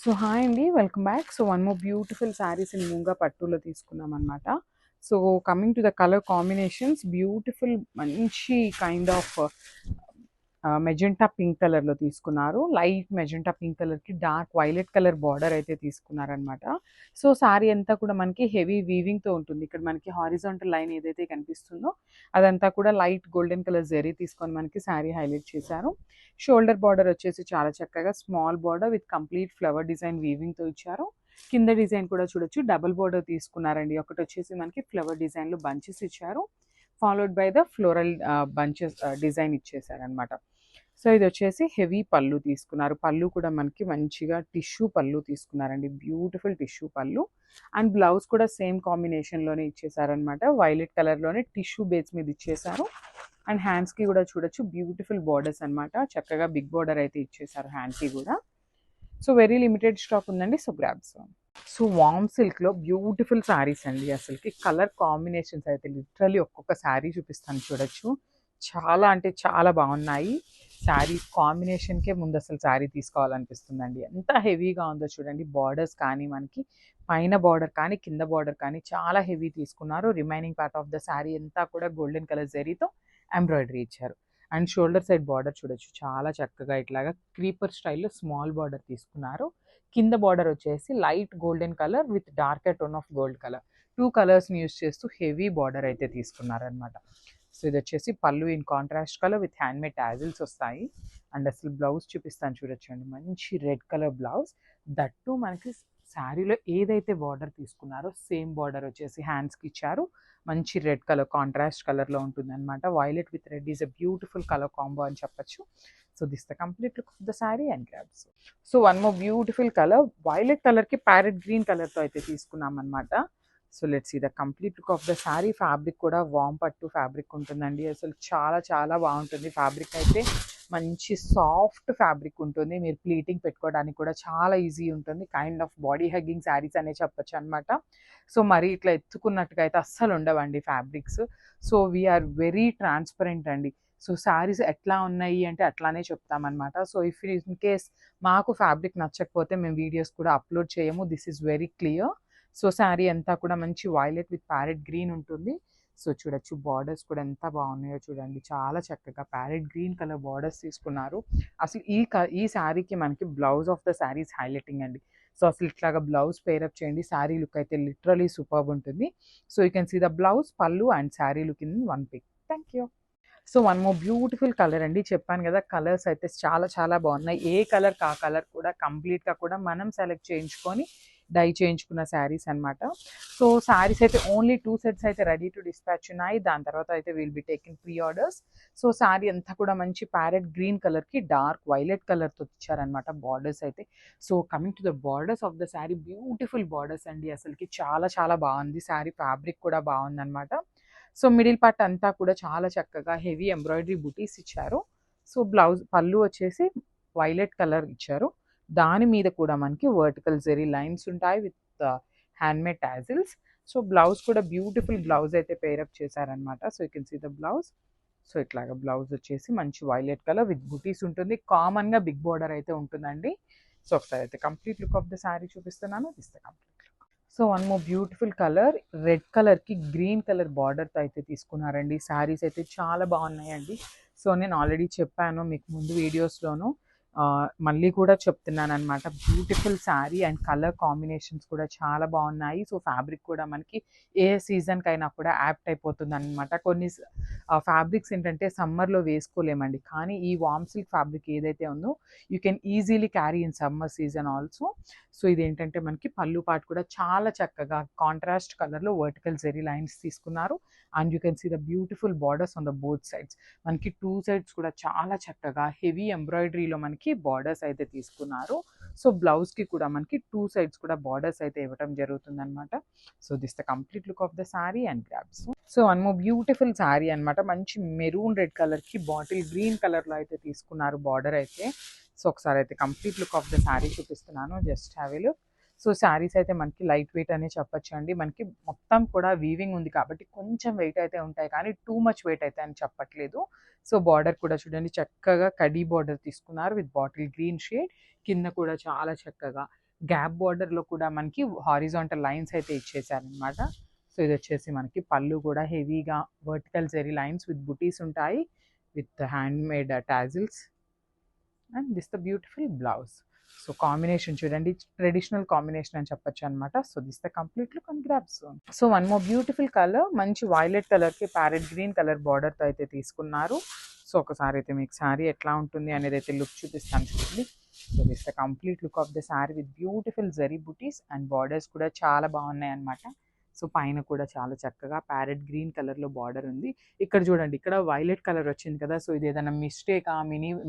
So hi అండి, welcome back. So one more beautiful saris in moonga పట్టులో తీసుకున్నాం అనమాట. So coming to the colour combinations, beautiful మంచి kind of magenta pink కలర్లో తీసుకున్నారు. లైట్ మెజెంటా పింక్ కలర్కి డార్క్ వైలెట్ కలర్ బార్డర్ అయితే తీసుకున్నారనమాట. సో శారీ అంతా కూడా మనకి హెవీ వీవింగ్తో ఉంటుంది. ఇక్కడ మనకి హారిజాంటల్ లైన్ ఏదైతే కనిపిస్తుందో అదంతా కూడా లైట్ గోల్డెన్ కలర్ జరీ తీసుకొని మనకి శారీ హైలైట్ చేశారు. షోల్డర్ బార్డర్ వచ్చేసి చాలా చక్కగా small border with complete flower design వీవింగ్తో ఇచ్చారు. కింద డిజైన్ కూడా చూడొచ్చు, డబుల్ బార్డర్ తీసుకున్నారండి. ఒకటి వచ్చేసి మనకి ఫ్లవర్ డిజైన్లో బంచెస్ ఇచ్చారు, followed by the floral bunches design ఇచ్చేసారనమాట. సో ఇది వచ్చేసి హెవీ పళ్ళు తీసుకున్నారు. పళ్ళు కూడా మనకి మంచిగా టిష్యూ పళ్ళు తీసుకున్నారండి, బ్యూటిఫుల్ టిష్యూ పళ్ళు. అండ్ బ్లౌజ్ కూడా సేమ్ కాంబినేషన్లోనే ఇచ్చేసారనమాట. వైలెట్ కలర్లోనే టిష్యూ బేస్ మీద ఇచ్చేసారు. అండ్ హ్యాండ్స్కి కూడా చూడొచ్చు, బ్యూటిఫుల్ బార్డర్స్ అనమాట. చక్కగా బిగ్ బార్డర్ అయితే ఇచ్చేసారు హ్యాండ్కి కూడా. సో వెరీ లిమిటెడ్ స్టాక్ ఉందండి, సో గ్రాబ్స్. సో వామ్ సిల్క్లో బ్యూటిఫుల్ శారీస్ అండి. అసలుకి కలర్ కాంబినేషన్స్ అయితే లిటరలీ ఒక్కొక్క శారీ చూపిస్తాను చూడొచ్చు. చాలా అంటే చాలా బాగున్నాయి. శారీ కాంబినేషన్కే ముందు అసలు శారీ తీసుకోవాలనిపిస్తుందండి. ఎంత హెవీగా ఉందో చూడండి. బార్డర్స్ కానీ మనకి పైన బార్డర్ కానీ కింద బార్డర్ కానీ చాలా హెవీ తీసుకున్నారు. Remaining part of the sari అంతా కూడా గోల్డెన్ కలర్ జరీతో ఎంబ్రాయిడరీ ఇచ్చారు. అండ్ షోల్డర్ సైడ్ బార్డర్ చూడొచ్చు, చాలా చక్కగా ఇట్లాగా క్రీపర్ స్టైల్లో స్మాల్ బార్డర్ తీసుకున్నారు. కింద బార్డర్ వచ్చేసి light golden colour with darker tone of gold colour, two కలర్స్ని యూస్ చేస్తూ హెవీ బార్డర్ అయితే తీసుకున్నారనమాట. సో ఇది వచ్చేసి pallu in contrast colour with handmade tassels వస్తాయి. అండ్ అసలు బ్లౌజ్ చూపిస్తాను చూడొచ్చండి, మంచి రెడ్ కలర్ బ్లౌజ్. దట్టు మనకి శారీలో ఏదైతే బార్డర్ తీసుకున్నారో సేమ్ బార్డర్ వచ్చేసి హ్యాండ్స్కి ఇచ్చారు. మంచి రెడ్ కలర్ కాంట్రాస్ట్ కలర్లో ఉంటుంది అనమాట. Violet with red is a beautiful colour combo అని చెప్పచ్చు. So this the complete look of the sari and grabs. So one more beautiful colour, violet కలర్కి ప్యారెట్ గ్రీన్ కలర్తో అయితే తీసుకున్నాం అనమాట. So let's see the complete look of the sari. Fabric కూడా వామ్ పట్టు ఫ్యాబ్రిక్ ఉంటుందండి. అసలు చాలా చాలా బాగుంటుంది. ఫ్యాబ్రిక్ అయితే మంచి సాఫ్ట్ ఫ్యాబ్రిక్ ఉంటుంది. మీరు ప్లీటింగ్ పెట్టుకోవడానికి కూడా చాలా ఈజీ ఉంటుంది. Kind of body hugging saris అనే చెప్పొచ్చు అనమాట. సో మరి ఇట్లా ఎత్తుకున్నట్టుగా అయితే అస్సలు ఉండవండి fabrics. So we are very transparent అండి. సో శారీస్ ఎట్లా ఉన్నాయి అంటే అట్లానే చెప్తామన్నమాట. సో ఇఫ్ ఇన్ కేస్ మాకు ఫ్యాబ్రిక్ నచ్చకపోతే మేము వీడియోస్ కూడా అప్లోడ్ చేయము. This is very clear. So sari అంతా కూడా మంచి వైలెట్ విత్ ప్యారెట్ గ్రీన్ ఉంటుంది. సో చూడొచ్చు, బార్డర్స్ కూడా ఎంత బాగున్నాయో చూడండి. చాలా చక్కగా ప్యారెట్ గ్రీన్ కలర్ బార్డర్స్ తీసుకున్నారు. అసలు ఈ శారీకి మనకి blouse of the saris highlighting అండి. సో అసలు ఇట్లాగా బ్లౌజ్ పేరప్ చేయండి, శారీ లుక్ అయితే లిటరలీ సూపర్బ్ ఉంటుంది. So you can see the blouse, pallu and sari look in one pic. Thank you. So one more beautiful colour అండి. చెప్పాను కదా, కలర్స్ అయితే చాలా చాలా బాగున్నాయి. ఏ కలర్ కా కలర్ కూడా కంప్లీట్గా కూడా మనం సెలెక్ట్ చేయించుకొని డై చేయించుకున్న శారీస్ అనమాట. సో శారీస్ అయితే ఓన్లీ 2 సెట్స్ అయితే రెడీ టు డిస్పాచ్ ఉన్నాయి. దాని తర్వాత అయితే will be taking pre orders. So sari అంతా కూడా మంచి ప్యారెట్ గ్రీన్ కలర్కి డార్క్ వైలెట్ కలర్తో ఇచ్చారనమాట బార్డర్స్ అయితే. So coming to the borders of the sari, beautiful borders అండి. అసలుకి చాలా చాలా బాగుంది. శారీ ఫ్యాబ్రిక్ కూడా బాగుందనమాట. సో మిడిల్ పార్ట్ అంతా కూడా చాలా చక్కగా హెవీ ఎంబ్రాయిడరీ బుటీస్ ఇచ్చారు. సో బ్లౌజ్ పళ్ళు వచ్చేసి వైలెట్ కలర్ ఇచ్చారు. దాని మీద కూడా మనకి వర్టికల్ జెరీ లైన్స్ ఉంటాయి with handmade tassels. So blouse కూడా బ్యూటిఫుల్ బ్లౌజ్ అయితే పేరప్ చేశారనమాట. So you can see the blouse. So ఇట్లాగా బ్లౌజ్ వచ్చేసి మంచి వైలెట్ కలర్ విత్ బుటీస్ ఉంటుంది. కామన్గా బిగ్ బార్డర్ అయితే ఉంటుందండి. సో ఒకసారి అయితే complete look of the sari చూపిస్తున్నాను. This the complete. So one more beautiful colour, red కలర్కి గ్రీన్ కలర్ బార్డర్తో అయితే తీసుకున్నారండి. శారీస్ అయితే చాలా బాగున్నాయండి. సో నేను ఆల్రెడీ చెప్పాను మీకు ముందు వీడియోస్లోను, మళ్ళీ కూడా చెప్తున్నాను అనమాట. Beautiful sari and colour combinations కూడా చాలా బాగున్నాయి. సో ఫ్యాబ్రిక్ కూడా మనకి ఏ సీజన్కైనా కూడా యాప్ట్ అయిపోతుంది అనమాట. కొన్ని ఫ్యాబ్రిక్స్ ఏంటంటే సమ్మర్లో వేసుకోలేమండి, కానీ ఈ వామ్ సిల్క్ ఫ్యాబ్రిక్ ఏదైతే ఉందో you can easily carry in summer season also. So ఇదేంటంటే మనకి పళ్ళు పార్ట్ కూడా చాలా చక్కగా కాంట్రాస్ట్ కలర్లో వర్టికల్ జెరీ లైన్స్ తీసుకున్నారు. And you can see the beautiful borders on the both sides. మనకి 2 సైడ్స్ కూడా చాలా చక్కగా హెవీ ఎంబ్రాయిడరీలో మనకి బార్డర్స్ అయితే తీసుకున్నారు. సో బ్లౌజ్కి కూడా మనకి 2 సైడ్స్ కూడా బార్డర్స్ అయితే ఇవ్వడం జరుగుతుందన్నమాట. So this the complete look of the sari and grabs. So one more beautiful sari అనమాట. మంచి మెరూన్ రెడ్ కలర్కి బాటిల్ గ్రీన్ కలర్లో అయితే తీసుకున్నారు బార్డర్ అయితే. సో ఒకసారి అయితే complete look of the sari చూపిస్తున్నాను, just have a look. So saris అయితే మనకి లైట్ వెయిట్ అనే చెప్పొచ్చు అండి. మనకి మొత్తం కూడా వీవింగ్ ఉంది కాబట్టి కొంచెం వెయిట్ అయితే ఉంటాయి, కానీ టూ మచ్ వెయిట్ అయితే అని చెప్పట్లేదు. సో బార్డర్ కూడా చూడండి, చక్కగా కడీ బార్డర్ తీసుకున్నారు విత్ బాటిల్ గ్రీన్ షేడ్. కింద కూడా చాలా చక్కగా గ్యాప్ బార్డర్లో కూడా మనకి హారిజాంటల్ లైన్స్ అయితే ఇచ్చేసారనమాట. సో ఇది వచ్చేసి మనకి పళ్ళు కూడా హెవీగా వర్టికల్ జెరీ లైన్స్ విత్ బుటీస్ ఉంటాయి with hand made tassels. And this the beautiful blouse. So combination చూడండి, ట్రెడిషనల్ కాంబినేషన్ అని చెప్పొచ్చు అనమాట. So this the complete look and grasp. So one more beautiful colour, మంచి వైలెట్ కలర్కి ప్యారెట్ గ్రీన్ కలర్ బార్డర్తో అయితే తీసుకున్నారు. సో ఒకసారి అయితే మీకు శారీ ఎట్లా ఉంటుంది అనేది అయితే లుక్ చూపిస్తాను చూడండి. So this the complete look of the sari with beautiful zari buttis and borders కూడా చాలా బాగున్నాయి అనమాట. సో పైన కూడా చాలా చక్కగా ప్యారెట్ గ్రీన్ కలర్లో బార్డర్ ఉంది. ఇక్కడ చూడండి, ఇక్కడ వైలెట్ కలర్ వచ్చింది కదా, సో ఇది ఏదైనా మిస్టేకా,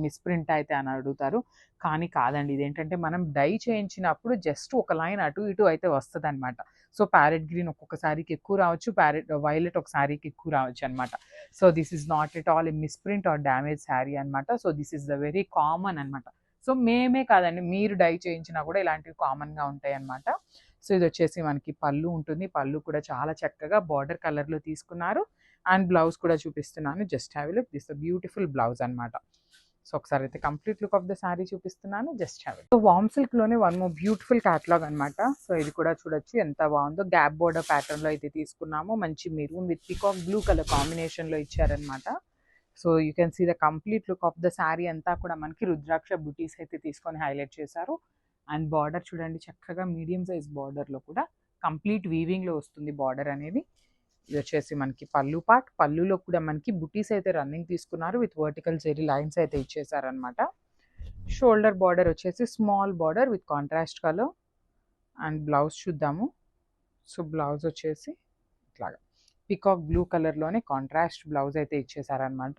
మిస్ప్రింట్ అయితే అని అడుగుతారు. కానీ కాదండి, ఇదేంటంటే మనం డై చేయించినప్పుడు జస్ట్ ఒక లైన్ అటు ఇటు అయితే వస్తుంది అనమాట. సో ప్యారెట్ గ్రీన్ ఒక్కొక్క శారీకి ఎక్కువ రావచ్చు, వైలెట్ ఒక శారీకి ఎక్కువ రావచ్చు అనమాట. So this is not at all a misprint or damage sari అనమాట. So this is the very common అనమాట. సో మేమే కాదండి, మీరు డై చేయించినా కూడా ఇలాంటివి కామన్గా ఉంటాయి అనమాట. సో ఇది వచ్చేసి మనకి పళ్ళు ఉంటుంది. పళ్ళు కూడా చాలా చక్కగా బార్డర్ కలర్లో తీసుకున్నారు. అండ్ బ్లౌజ్ కూడా చూపిస్తున్నాను, just have a look. This the beautiful blouse అనమాట. సో ఒకసారి అయితే complete look of the sari చూపిస్తున్నాను, జస్ట్ హ్యావ్ ఎ. సో వామ్ సిల్క్లోనే వన్ మోర్ బ్యూటిఫుల్ క్యాటలాగ్ అనమాట. సో ఇది కూడా చూడొచ్చు ఎంత బాగుందో. గ్యాప్ బోర్డర్ ప్యాటర్న్లో అయితే తీసుకున్నాము. మంచి maroon with peacock blue colour కాంబినేషన్లో ఇచ్చారనమాట. So you can see the complete look of the sari అంతా కూడా మనకి రుద్రాక్ష బుటీస్ అయితే తీసుకొని హైలైట్ చేశారు. అండ్ బార్డర్ చూడండి, చక్కగా మీడియం సైజ్ బార్డర్లో కూడా కంప్లీట్ వీవింగ్లో వస్తుంది బార్డర్ అనేది. ఇది వచ్చేసి మనకి పళ్ళు పార్ట్. పళ్ళులో కూడా మనకి బుటీస్ అయితే రన్నింగ్ తీసుకున్నారు విత్ వర్టికల్ జెరీ లైన్స్ అయితే ఇచ్చేసారనమాట. షోల్డర్ బార్డర్ వచ్చేసి small border with contrast colour. And blouse చూద్దాము. సో బ్లౌజ్ వచ్చేసి ఇట్లాగా పికాక్ బ్లూ కలర్లోనే కాంట్రాస్ట్ బ్లౌజ్ అయితే ఇచ్చేసారనమాట.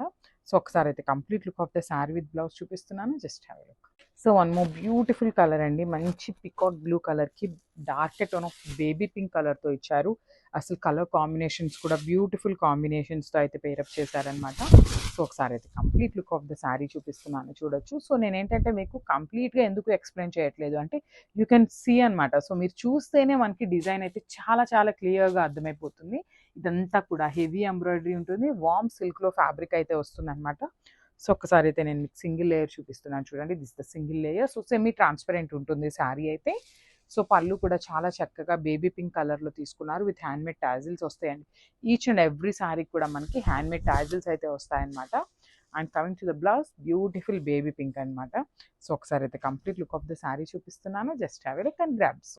సో ఒకసారి అయితే complete look of the sari with blouse చూపిస్తున్నాను, just have a look. So one more beautiful colour అండి, మంచి పికాక్ బ్లూ కలర్కి dark tone of baby pink కలర్తో ఇచ్చారు. అసలు కలర్ కాంబినేషన్స్ కూడా బ్యూటిఫుల్ కాంబినేషన్స్తో అయితే పేరప్ చేశారనమాట. సో ఒకసారి అయితే complete look of the sari చూపిస్తున్నాను, చూడొచ్చు. సో నేనేంటంటే మీకు కంప్లీట్గా ఎందుకు ఎక్స్ప్లెయిన్ చేయట్లేదు అంటే యూ కెన్ సీ అనమాట. సో మీరు చూస్తేనే మనకి డిజైన్ అయితే చాలా చాలా క్లియర్గా అర్థమైపోతుంది. ఇదంతా కూడా హెవీ ఎంబ్రాయిడరీ ఉంటుంది, వామ్ సిల్క్లో ఫ్యాబ్రిక్ అయితే వస్తుంది అనమాట. సో ఒక్కసారి అయితే నేను మీకు సింగిల్ లేయర్ చూపిస్తున్నాను చూడండి. This the single layer. So semi transparent ఉంటుంది శారీ అయితే. సో పళ్ళు కూడా చాలా చక్కగా బేబీ పింక్ కలర్లో తీసుకున్నారు విత్ హ్యాండ్మేడ్ టాజిల్స్ వస్తాయండి. ఈచ్ అండ్ ఎవ్రీ శారీ కూడా మనకి హ్యాండ్మేడ్ టాజిల్స్ అయితే వస్తాయన్నమాట. And coming to the blouse, beautiful baby pink అనమాట. సో ఒకసారి అయితే complete look of the sari చూపిస్తున్నాను, just have a look and grabs.